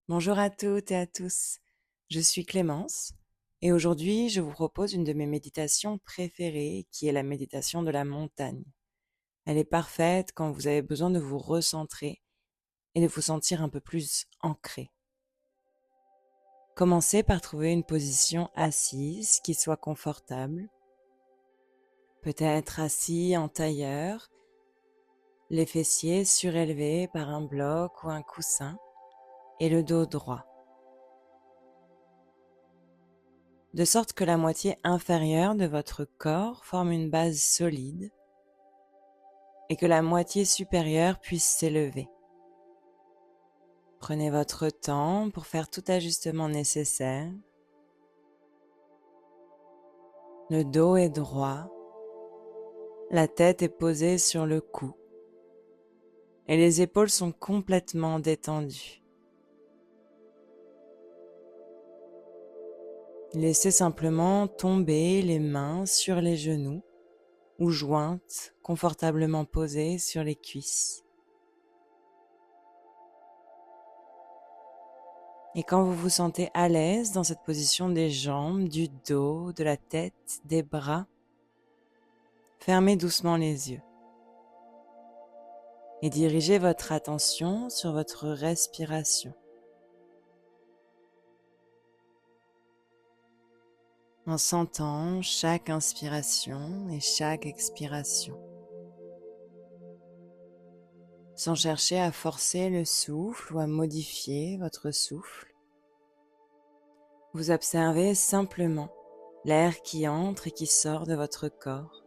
Bonjour à toutes et à tous, je suis Clémence et aujourd'hui je vous propose une de mes méditations préférées qui est la méditation de la montagne. Elle est parfaite quand vous avez besoin de vous recentrer et de vous sentir un peu plus ancré. Commencez par trouver une position assise qui soit confortable, peut-être assis en tailleur, les fessiers surélevés par un bloc ou un coussin et le dos droit. De sorte que la moitié inférieure de votre corps forme une base solide et que la moitié supérieure puisse s'élever. Prenez votre temps pour faire tout ajustement nécessaire. Le dos est droit, la tête est posée sur le cou et les épaules sont complètement détendues. Laissez simplement tomber les mains sur les genoux ou jointes confortablement posées sur les cuisses. Et quand vous vous sentez à l'aise dans cette position des jambes, du dos, de la tête, des bras, fermez doucement les yeux et dirigez votre attention sur votre respiration. En sentant chaque inspiration et chaque expiration. Sans chercher à forcer le souffle ou à modifier votre souffle. Vous observez simplement l'air qui entre et qui sort de votre corps.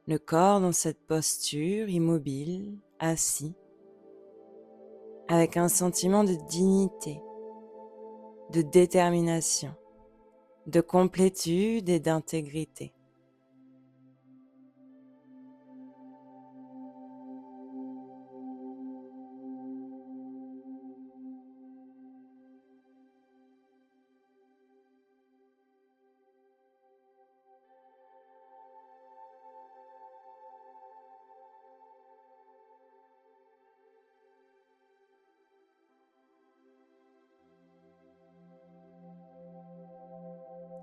Le corps dans cette posture immobile, assis, avec un sentiment de dignité, de détermination, de complétude et d'intégrité.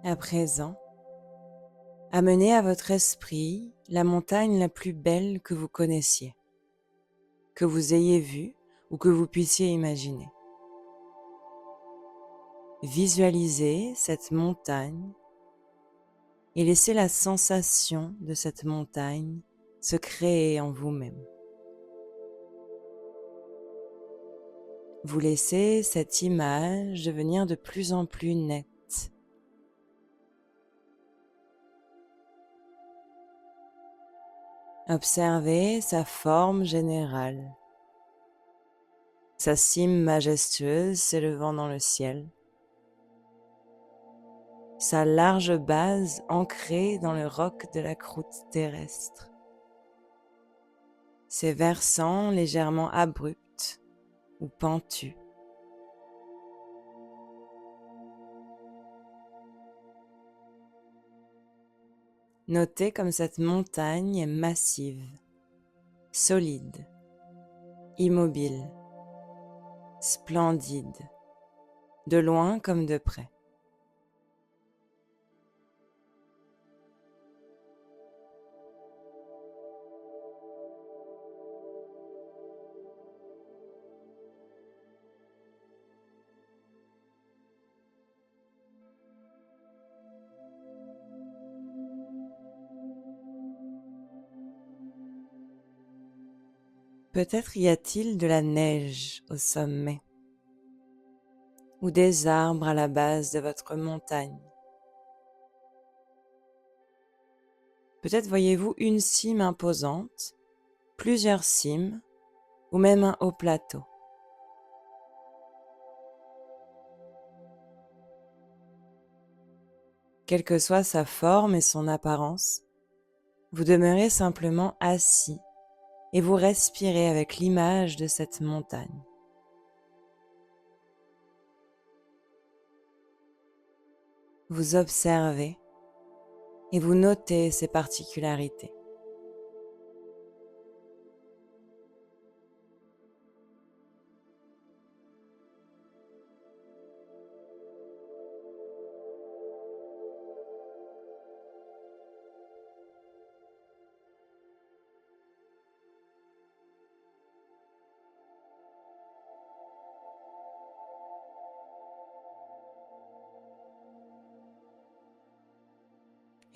À présent, amenez à votre esprit la montagne la plus belle que vous connaissiez, que vous ayez vue ou que vous puissiez imaginer. Visualisez cette montagne et laissez la sensation de cette montagne se créer en vous-même. Vous laissez cette image devenir de plus en plus nette. Observez sa forme générale, sa cime majestueuse s'élevant dans le ciel, sa large base ancrée dans le roc de la croûte terrestre, ses versants légèrement abrupts ou pentus. Notez comme cette montagne est massive, solide, immobile, splendide, de loin comme de près. Peut-être y a-t-il de la neige au sommet ou des arbres à la base de votre montagne. Peut-être voyez-vous une cime imposante, plusieurs cimes ou même un haut plateau. Quelle que soit sa forme et son apparence, vous demeurez simplement assis et vous respirez avec l'image de cette montagne. Vous observez et vous notez ces particularités.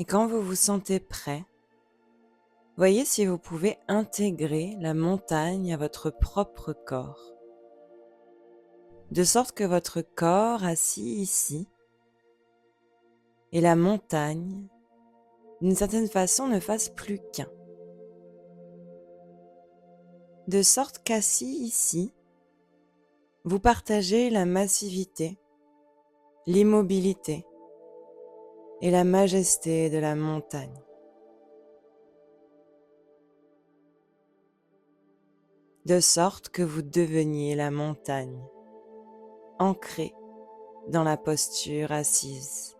Et quand vous vous sentez prêt, voyez si vous pouvez intégrer la montagne à votre propre corps, de sorte que votre corps assis ici et la montagne, d'une certaine façon, ne fassent plus qu'un. De sorte qu'assis ici, vous partagez la massivité, l'immobilité et la majesté de la montagne. De sorte que vous deveniez la montagne, ancrée dans la posture assise.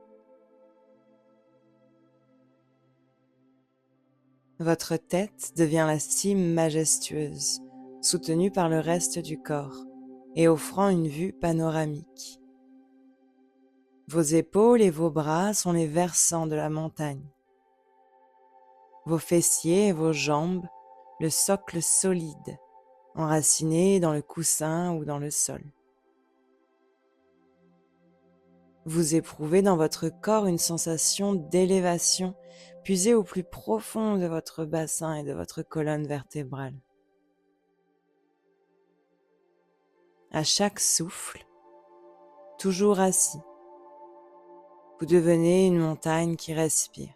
Votre tête devient la cime majestueuse, soutenue par le reste du corps et offrant une vue panoramique. Vos épaules et vos bras sont les versants de la montagne. Vos fessiers et vos jambes, le socle solide, enraciné dans le coussin ou dans le sol. Vous éprouvez dans votre corps une sensation d'élévation puisée au plus profond de votre bassin et de votre colonne vertébrale. À chaque souffle, toujours assis, vous devenez une montagne qui respire,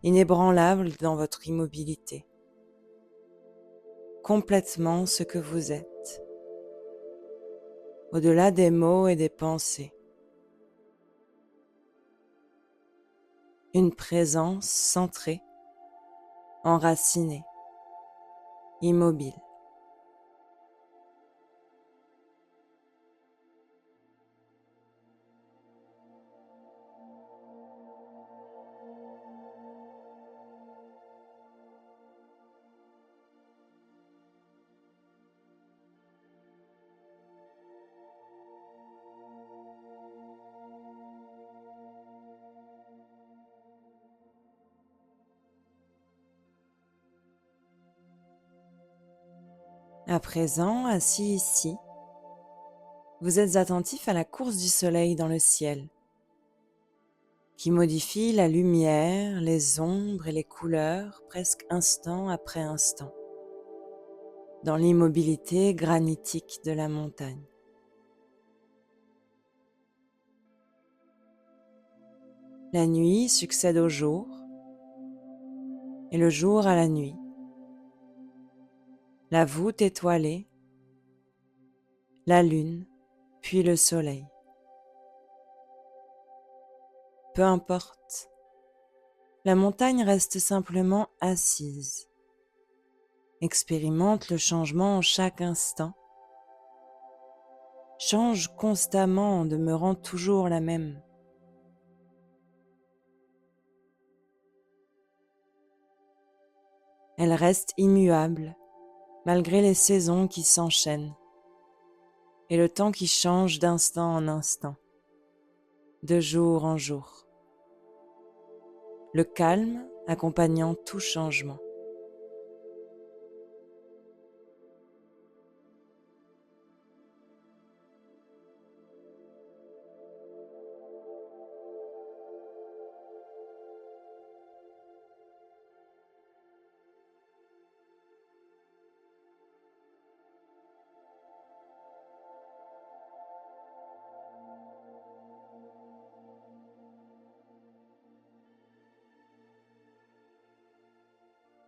inébranlable dans votre immobilité, complètement ce que vous êtes, au-delà des mots et des pensées. Une présence centrée, enracinée, immobile. À présent, assis ici, vous êtes attentif à la course du soleil dans le ciel, qui modifie la lumière, les ombres et les couleurs presque instant après instant, dans l'immobilité granitique de la montagne. La nuit succède au jour, et le jour à la nuit. La voûte étoilée, la lune, puis le soleil. Peu importe, la montagne reste simplement assise, expérimente le changement en chaque instant, change constamment en demeurant toujours la même. Elle reste immuable, malgré les saisons qui s'enchaînent et le temps qui change d'instant en instant, de jour en jour. Le calme accompagnant tout changement.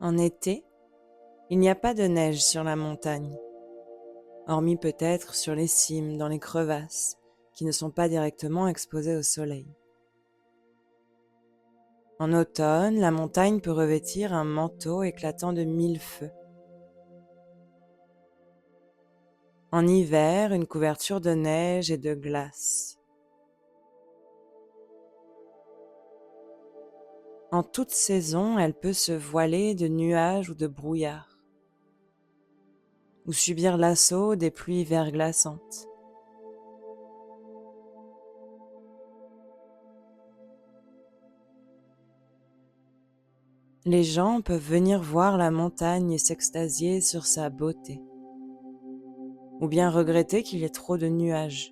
En été, il n'y a pas de neige sur la montagne, hormis peut-être sur les cimes, dans les crevasses, qui ne sont pas directement exposées au soleil. En automne, la montagne peut revêtir un manteau éclatant de 1000 feux. En hiver, une couverture de neige et de glace. En toute saison, elle peut se voiler de nuages ou de brouillards, ou subir l'assaut des pluies verglaçantes. Les gens peuvent venir voir la montagne et s'extasier sur sa beauté, ou bien regretter qu'il y ait trop de nuages,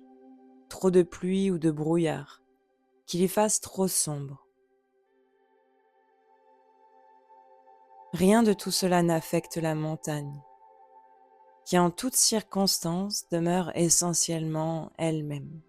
trop de pluie ou de brouillard, qu'il y fasse trop sombre. Rien de tout cela n'affecte la montagne, qui en toutes circonstances demeure essentiellement elle-même.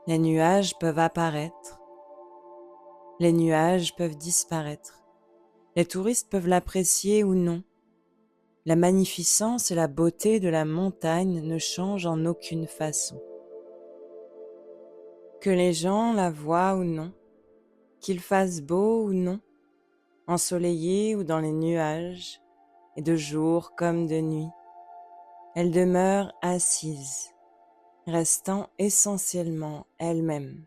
Les nuages peuvent apparaître, les nuages peuvent disparaître, les touristes peuvent l'apprécier ou non. La magnificence et la beauté de la montagne ne changent en aucune façon. Que les gens la voient ou non, qu'il fasse beau ou non, ensoleillé ou dans les nuages, et de jour comme de nuit, elle demeure assise, restant essentiellement elle-même.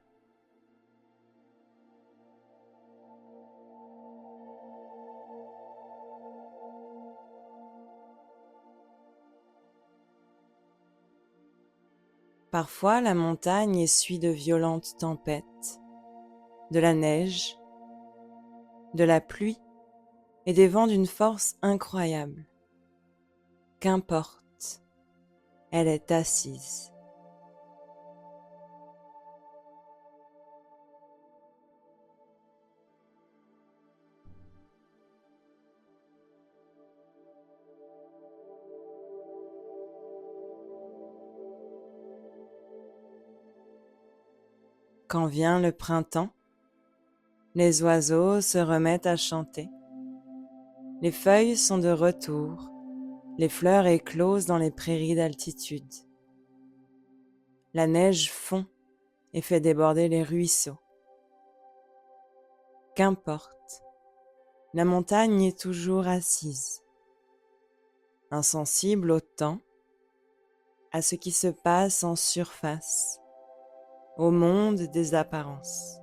Parfois, la montagne essuie de violentes tempêtes, de la neige, de la pluie et des vents d'une force incroyable. Qu'importe, elle est assise. Quand vient le printemps, les oiseaux se remettent à chanter. Les feuilles sont de retour, les fleurs éclosent dans les prairies d'altitude. La neige fond et fait déborder les ruisseaux. Qu'importe, la montagne est toujours assise, insensible au temps, à ce qui se passe en surface, au monde des apparences.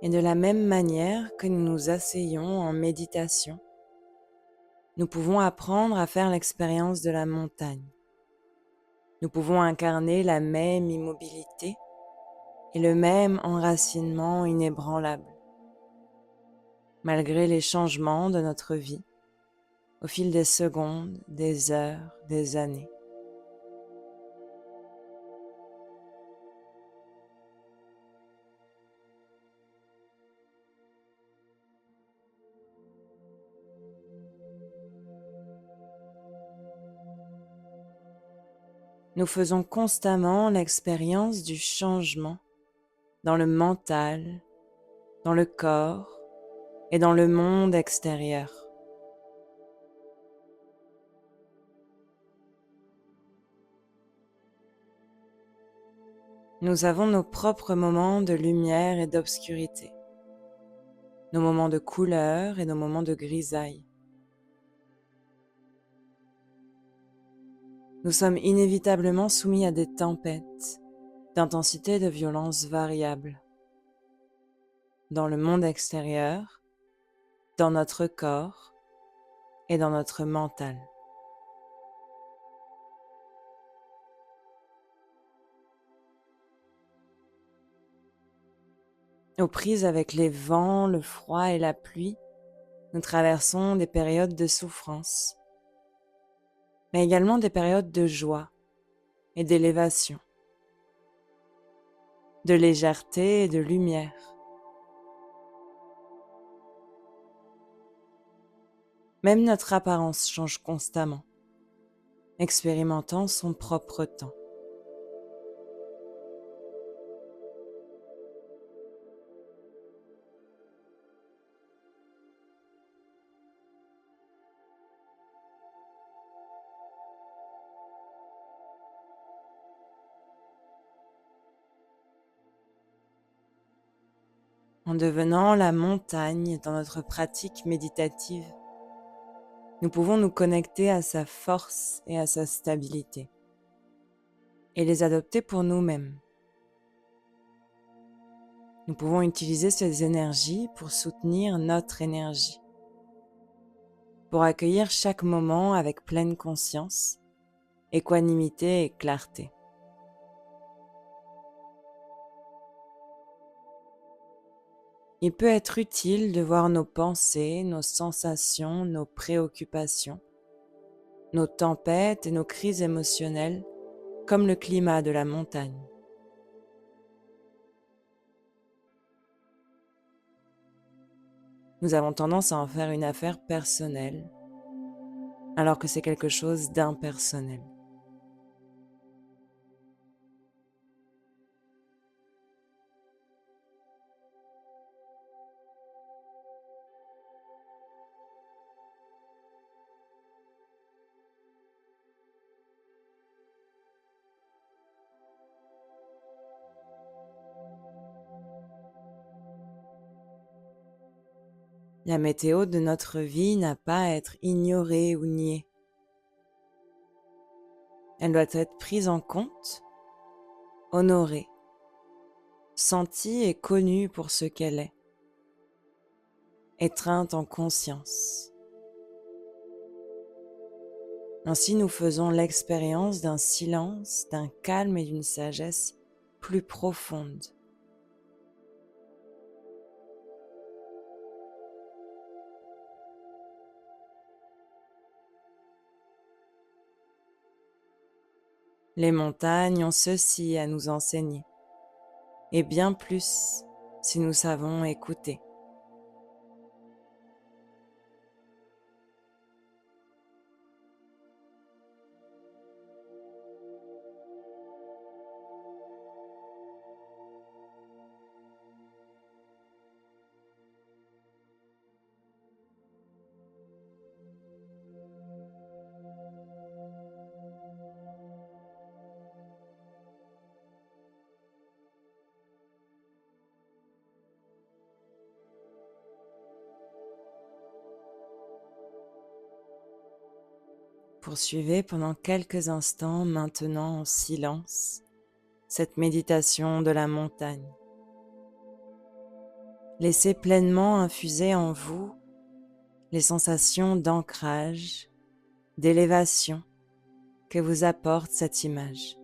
Et de la même manière que nous nous asseyons en méditation, nous pouvons apprendre à faire l'expérience de la montagne. Nous pouvons incarner la même immobilité et le même enracinement inébranlable, malgré les changements de notre vie, au fil des secondes, des heures, des années. Nous faisons constamment l'expérience du changement dans le mental, dans le corps et dans le monde extérieur. Nous avons nos propres moments de lumière et d'obscurité, nos moments de couleur et nos moments de grisaille. Nous sommes inévitablement soumis à des tempêtes, d'intensité et de violence variables, dans le monde extérieur, dans notre corps et dans notre mental. Aux prises avec les vents, le froid et la pluie, nous traversons des périodes de souffrance, mais également des périodes de joie et d'élévation, de légèreté et de lumière. Même notre apparence change constamment, expérimentant son propre temps. En devenant la montagne dans notre pratique méditative, nous pouvons nous connecter à sa force et à sa stabilité et les adopter pour nous-mêmes. Nous pouvons utiliser ces énergies pour soutenir notre énergie, pour accueillir chaque moment avec pleine conscience, équanimité et clarté. Il peut être utile de voir nos pensées, nos sensations, nos préoccupations, nos tempêtes et nos crises émotionnelles comme le climat de la montagne. Nous avons tendance à en faire une affaire personnelle, alors que c'est quelque chose d'impersonnel. La météo de notre vie n'a pas à être ignorée ou niée. Elle doit être prise en compte, honorée, sentie et connue pour ce qu'elle est, étreinte en conscience. Ainsi, nous faisons l'expérience d'un silence, d'un calme et d'une sagesse plus profonde. Les montagnes ont ceci à nous enseigner, et bien plus si nous savons écouter. Poursuivez pendant quelques instants maintenant en silence cette méditation de la montagne. Laissez pleinement infuser en vous les sensations d'ancrage, d'élévation que vous apporte cette image.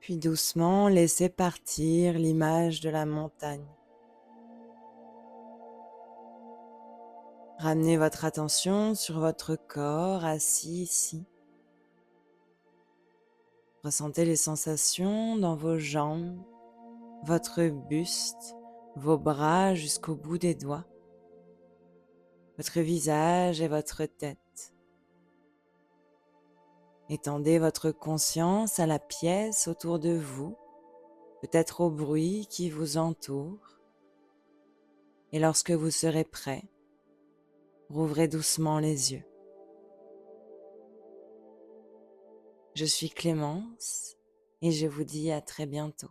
Puis doucement, laissez partir l'image de la montagne. Ramenez votre attention sur votre corps assis ici. Ressentez les sensations dans vos jambes, votre buste, vos bras jusqu'au bout des doigts, votre visage et votre tête. Étendez votre conscience à la pièce autour de vous, peut-être au bruit qui vous entoure, Et lorsque vous serez prêt, rouvrez doucement les yeux. Je suis Clémence et je vous dis à très bientôt.